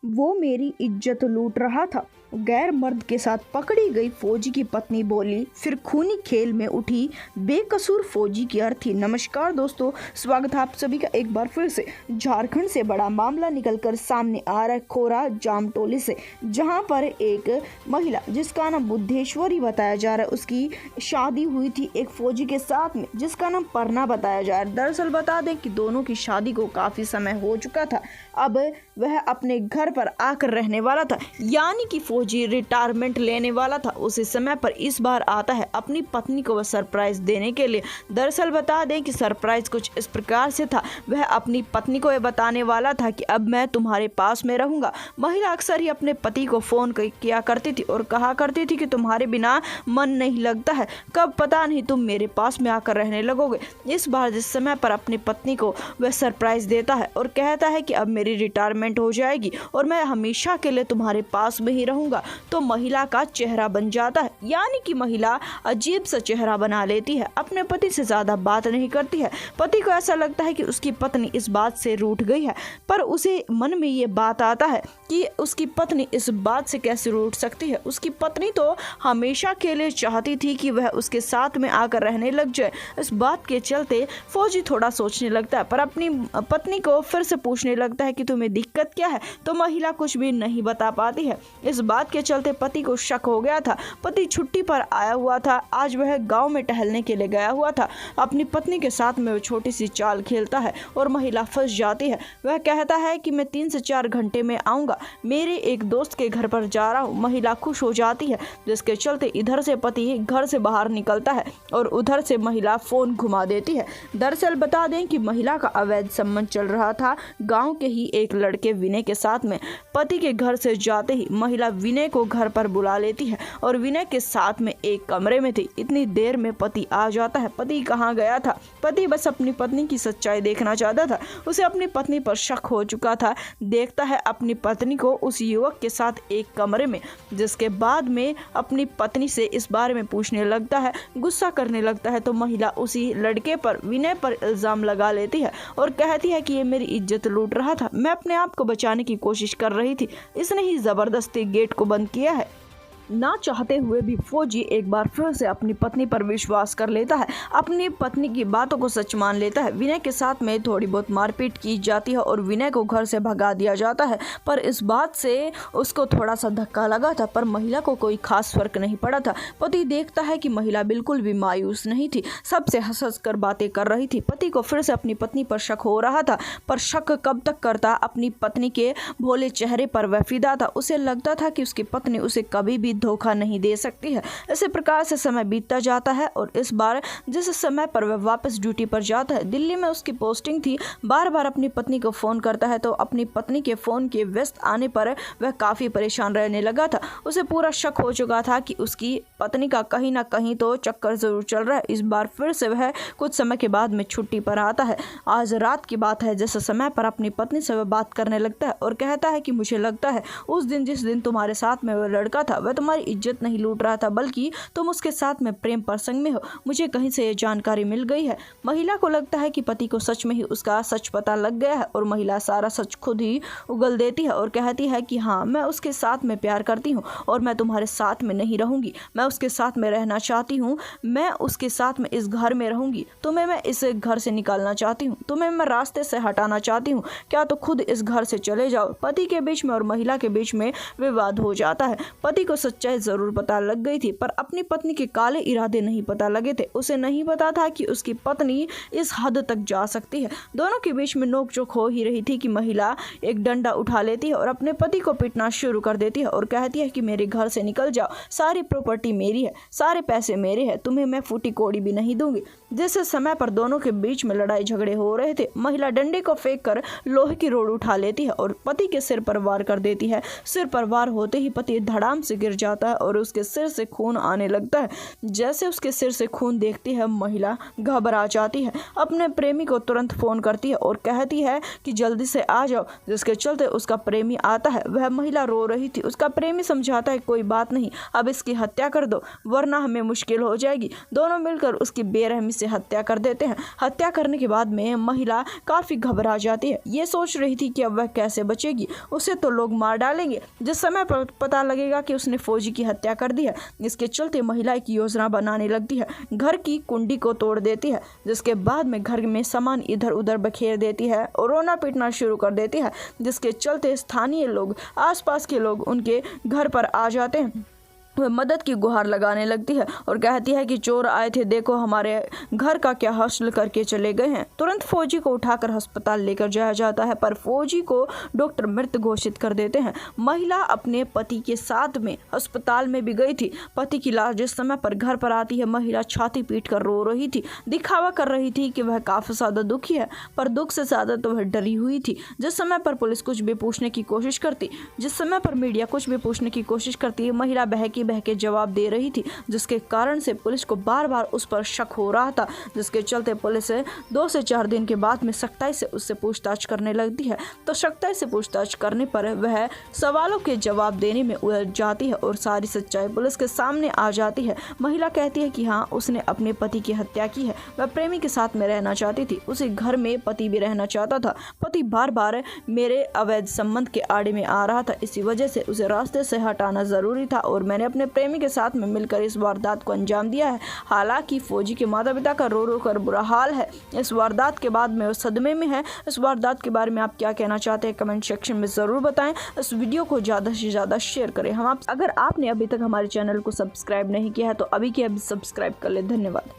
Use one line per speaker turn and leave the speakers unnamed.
वो मेरी इज्जत लूट रहा था। गैर मर्द के साथ पकड़ी गई फौजी की पत्नी बोली, फिर खूनी खेल में उठी बेकसूर फौजी की अर्थी। नमस्कार दोस्तों, स्वागत है आप सभी का एक बार फिर से। झारखंड से बड़ा मामला निकलकर सामने आ रहा है खोरा जामटोली से, जहां पर एक महिला जिसका नाम बुद्धेश्वरी बताया जा रहा है, उसकी शादी हुई थी एक फौजी के साथ में जिसका नाम परना बताया जा रहा है। दरअसल बता दें कि दोनों की शादी को काफी समय हो चुका था। अब वह अपने घर पर आकर रहने वाला था, यानी कि फौजी रिटायरमेंट लेने वाला था। उसी समय पर इस बार आता है अपनी पत्नी को वह सरप्राइज देने के लिए। दरअसल बता दें कि सरप्राइज कुछ इस प्रकार से था, वह अपनी पत्नी को यह बताने वाला था कि अब मैं तुम्हारे पास में रहूंगा। महिला अक्सर ही अपने पति को फोन किया करती थी और कहा करती थी कि तुम्हारे बिना मन नहीं लगता है, कब पता नहीं तुम मेरे पास में आकर रहने लगोगे। इस बार जिस समय पर अपनी पत्नी को वह सरप्राइज देता है और कहता है कि अब मेरी रिटायरमेंट हो जाएगी और मैं हमेशा के लिए तुम्हारे पास में ही रहूंगा, तो महिला का चेहरा बन जाता है, यानी कि महिला अजीब सा चेहरा बना लेती है। अपने पति से ज्यादा बात नहीं करती है। पति को ऐसा लगता है कि उसकी पत्नी इस बात से रूठ गई है, पर उसे मन में ये बात आता है कि उसकी पत्नी इस बात से कैसे रूठ सकती है। उसकी पत्नी तो हमेशा के लिए चाहती थी कि वह उसके साथ में आकर रहने लग जाए। इस बात के चलते फौजी थोड़ा सोचने लगता है, पर अपनी पत्नी को फिर से पूछने लगता है कि तुम्हें दिक्कत क्या है, तो महिला कुछ भी नहीं बता पाती है। इस बात के चलते पति को शक हो गया था। पति छुट्टी पर आया हुआ था, आज वह गांव में टहलने के लिए गया हुआ था। अपनी पत्नी के साथ में वह छोटी सी चाल खेलता है और महिला फंस जाती है। वह कहता है कि मैं 3 से 4 घंटे में आऊंगा, मेरे एक दोस्त के घर पर जा रहा हूँ। महिला खुश हो जाती है, जिसके चलते इधर से पति घर से बाहर निकलता है और उधर से महिला फोन घुमा देती है। दरअसल बता दें कि महिला का अवैध संबंध चल रहा था गांव के ही एक लड़के विनय के साथ में। पति के घर से जाते ही महिला विनय को घर पर बुला लेती है और विनय के साथ में एक कमरे में थी। इतनी देर में पति आ जाता है। पति कहाँ गया था? पति बस अपनी पत्नी की सच्चाई देखना चाहता था। उसे अपनी पत्नी पर शक हो चुका था। देखता है अपनी पत्नी को उस युवक के साथ एक कमरे में, जिसके बाद में अपनी पत्नी से इस बारे में पूछने लगता है, गुस्सा करने लगता है। तो महिला उसी लड़के पर, विनय पर इल्जाम लगा लेती है और कहती है कि ये मेरी इज्जत लूट रहा था, मैं अपने आप को बचाने की कोशिश कर रही थी, इसने ही जबरदस्ती गेट को बंद किया है। ना चाहते हुए भी फौजी एक बार फिर से अपनी पत्नी पर विश्वास कर लेता है, अपनी पत्नी की बातों को सच मान लेता है। विनय के साथ में थोड़ी बहुत मारपीट की जाती है और विनय को घर से भगा दिया जाता है, पर इस बात से उसको थोड़ा सा धक्का लगा था, पर महिला को कोई खास फर्क नहीं पड़ा था। पति देखता है कि महिला बिल्कुल भी मायूस नहीं थी, सबसे हंस हंस कर बातें कर रही थी। पति को फिर से अपनी पत्नी पर शक हो रहा था, पर शक कब तक करता? अपनी पत्नी के भोले चेहरे पर वह फिदा था। उसे लगता था कि उसकी पत्नी उसे कभी भी धोखा नहीं दे सकती है। इसी प्रकार से समय बीतता जाता है और इस बार जिस समय पर वह वापस ड्यूटी पर जाता है, दिल्ली में उसकी पोस्टिंग थी, बार बार अपनी पत्नी को फोन करता है, तो अपनी पत्नी के फोन के व्यस्त आने पर वह काफी परेशान रहने लगा था। उसे पूरा शक हो चुका था कि उसकी पत्नी का कहीं ना कहीं तो चक्कर जरूर चल रहा है। इस बार फिर से वह कुछ समय के बाद में छुट्टी पर आता है। आज रात की बात है, जिस समय पर अपनी पत्नी से वह बात करने लगता है और कहता है कि मुझे लगता है उस दिन जिस दिन तुम्हारे साथ में वह लड़का था, वह तुम्हारी इज्जत नहीं लूट रहा था, बल्कि तुम उसके साथ में प्रेम प्रसंग में हो। मुझे कहीं से ये जानकारी मिल गई है। महिला को लगता है कि पति को सच में ही उसका सच पता लग गया है और महिला सारा सच खुद ही उगल देती है और कहती है कि हाँ, मैं उसके साथ में प्यार करती हूँ और मैं तुम्हारे साथ में नहीं रहूंगी, मैं उसके साथ में रहना चाहती हूँ, मैं उसके साथ में इस घर में रहूंगी, तुम्हें मैं इस घर से निकालना चाहती हूँ, तुम्हें मैं रास्ते से हटाना चाहती हूँ, क्या तो खुद इस घर से चले जाओ। पति के बीच में और महिला के बीच में विवाद हो जाता है। पति को सच्चाई जरूर पता लग गई थी, पर अपनी पत्नी के काले इरादे नहीं पता लगे थे। उसे नहीं पता था कि उसकी पत्नी इस हद तक जा सकती है। दोनों के बीच में नोकझोंक हो ही रही थी कि महिला एक डंडा उठा लेती है और अपने पति को पीटना शुरू कर देती है और कहती है कि मेरे घर से निकल जाओ, सारी प्रॉपर्टी मेरी है, सारे पैसे मेरे हैं, तुम्हें मैं फूटी कोड़ी भी नहीं दूंगी। जिस समय पर दोनों के बीच में लड़ाई झगड़े हो रहे थे, महिला डंडे को फेंक कर लोहे की रोड उठा लेती है और पति के सिर पर वार कर देती है। सिर पर वार होते ही पति धड़ाम से गिर जाता है और उसके सिर से खून आने लगता है। जैसे उसके सिर से खून देखती है महिला घबरा जाती है, अपने प्रेमी को तुरंत फोन करती है और कहती है कि जल्दी से आ जाओ, जिसके चलते उसका प्रेमी आता है। वह महिला रो रही थी, उसका प्रेमी समझाता है कोई बात नहीं, अब इसकी हत्या कर दो वरना हमें मुश्किल हो जाएगी। दोनों मिलकर उसकी बेरहमी से हत्या कर देते हैं। हत्या करने के बाद में महिला काफी घबरा जाती है, ये सोच रही थी कि अब वह कैसे बचेगी, उसे तो लोग मार डालेंगे। जिस समय पर पता लगेगा कि उसने फौजी की हत्या कर दी है, इसके चलते महिला एक योजना बनाने लगती है, घर की कुंडी को तोड़ देती है, जिसके बाद में घर में सामान इधर उधर बखेर देती है और रोना पीटना शुरू कर देती है, जिसके चलते स्थानीय लोग, आसपास के लोग उनके घर पर आ जाते हैं। वह मदद की गुहार लगाने लगती है और कहती है कि चोर आए थे, देखो हमारे घर का क्या हासिल करके चले गए हैं। तुरंत फौजी को उठाकर अस्पताल लेकर जाया जाता है, पर फौजी को डॉक्टर मृत घोषित कर देते हैं। महिला अपने पति के साथ में अस्पताल में भी गई थी। पति की लाश जिस समय पर घर पर आती है, महिला छाती पीट कर रो रही थी, दिखावा कर रही थी कि वह काफी ज्यादा दुखी है, पर दुख से ज्यादा तो वह डरी हुई थी। जिस समय पर पुलिस कुछ भी पूछने की कोशिश करती, जिस समय पर मीडिया कुछ भी पूछने की कोशिश करती, महिला बहके जवाब दे रही थी, जिसके कारण से पुलिस को बार बार उस पर शक हो रहा था, जिसके चलते पुलिस 2 से 4 दिन के बाद में सख्ताई से उससे पूछताछ करने लगती है। तो सख्ताई से पूछताछ करने पर वह सवालों के जवाब देने में उलझ जाती है और सारी सच्चाई पुलिस के सामने आ जाती है। महिला कहती है कि हाँ, उसने अपने पति की हत्या की है, वह प्रेमी के साथ में रहना चाहती थी, उसी घर में पति भी रहना चाहता था। पति बार बार मेरे अवैध संबंध के आड़े में आ रहा था, इसी वजह से उसे रास्ते से हटाना जरूरी था और मैंने अपने प्रेमी के साथ में मिलकर इस वारदात को अंजाम दिया है। हालांकि फौजी के माता पिता का रो रो कर बुरा हाल है। इस वारदात के बाद में वो सदमे में है। इस वारदात के बारे में आप क्या कहना चाहते हैं, कमेंट सेक्शन में जरूर बताएं। इस वीडियो को ज्यादा से ज्यादा शेयर करें। अगर आपने अभी तक हमारे चैनल को सब्सक्राइब नहीं किया है तो अभी के अभी सब्सक्राइब कर ले। धन्यवाद।